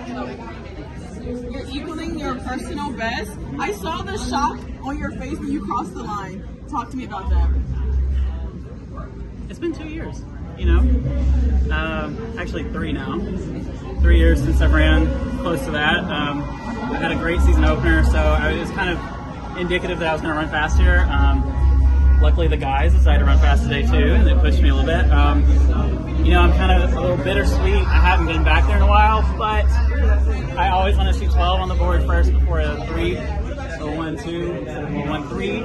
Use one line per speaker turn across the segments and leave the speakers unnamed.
You're equaling your personal best. I saw the shock on your face when you crossed the line. Talk to me about that.
It's been 2 years, actually 3 now. 3 years since I've ran, close to that. I had a great season opener, so it was kind of indicative that I was going to run fast here. Luckily, the guys decided to run fast today too, and they pushed me a little bit. I'm kind of a little bittersweet. I haven't been back there in a while, but I always want to see 12 on the board first before a 3, or 1, 2, or 1, 3.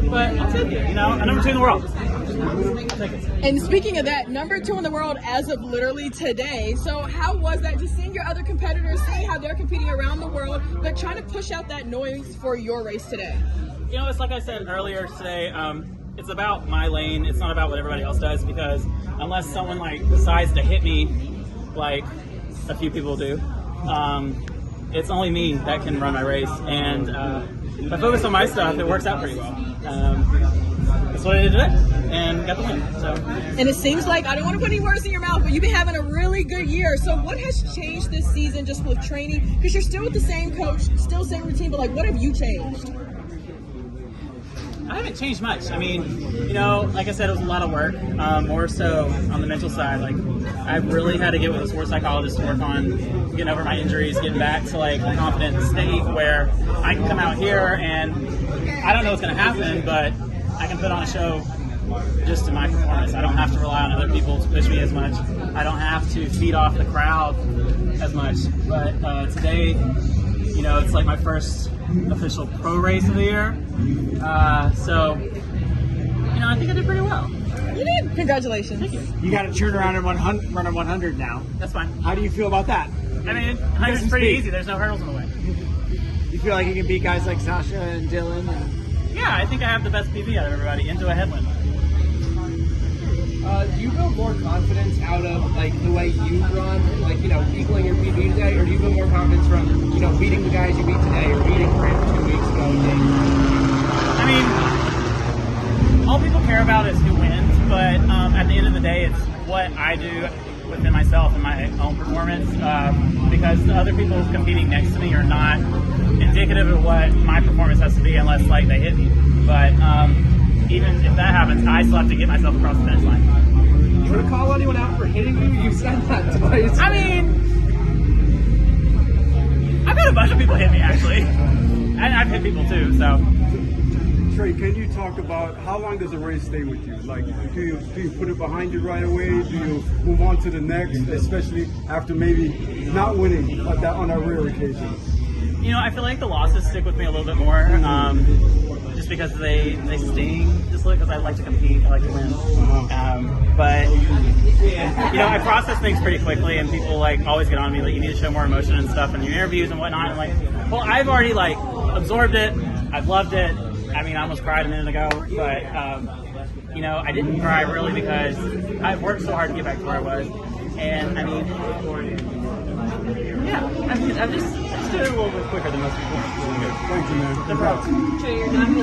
But I'll take it. I'm number 2 in the world. I'll take it.
And speaking of that, number 2 in the world as of literally today. So how was that? Just seeing your other competitors, seeing how they're competing around the world, but trying to push out that noise for your race today.
It's like I said earlier today. It's about my lane. It's not about what everybody else does, because unless someone decides to hit me, like a few people do, it's only me that can run my race. And if I focus on my stuff, it works out pretty well. That's what I did today, and got the win. So.
And it seems like, I don't want to put any words in your mouth, but you've been having a really good year. So what has changed this season just with training? Because you're still with the same coach, still same routine, but what have you changed?
I haven't changed much. I mean, like I said, it was a lot of work, more so on the mental side. I really had to get with a sports psychologist to work on getting over my injuries, getting back to a confident state where I can come out here and I don't know what's going to happen, but I can put on a show just in my performance. I don't have to rely on other people to push me as much. I don't have to feed off the crowd as much. But today, it's like my first official pro race of the year. So, I think I did pretty well.
You did. Congratulations.
Thank you.
You got to turn around and run a 100 now.
That's fine.
How do you feel about that?
I mean, 100's pretty easy. There's no hurdles in the way.
You feel like you can beat guys like Sasha and Dylan?
Yeah, I think I have the best PB out of everybody into a headwind.
Do you build more confidence out of the way you run, equaling your PB today, or do you build more confidence from beating the guys you beat today or beating Grant 2 weeks ago?
I mean, all people care about is who wins, but at the end of the day, it's what I do within myself and my own performance, because the other people competing next to me are not indicative of what my performance has to be unless they hit me. But even if that happens, I still have to get myself across the finish line.
You want to call anyone out for hitting you? You said that twice.
I mean, I've had a bunch of people hit me, actually. And I've hit people too, so.
Trey, can you talk about how long does a race stay with you? Do you put it behind you right away? Do you move on to the next, especially after maybe not winning on a rare occasion?
I feel like the losses stick with me a little bit more, just because they sting, just because I like to compete, I like to win. But I process things pretty quickly, and people always get on me, you need to show more emotion and stuff in your interviews and whatnot. I'm well, I've already absorbed it, I've loved it. I mean, I almost cried a minute ago, but I didn't cry really because I've worked so hard to get back to where I was. And I mean, I'm just doing it a little bit quicker than most people.
Thank you, man.
No problem.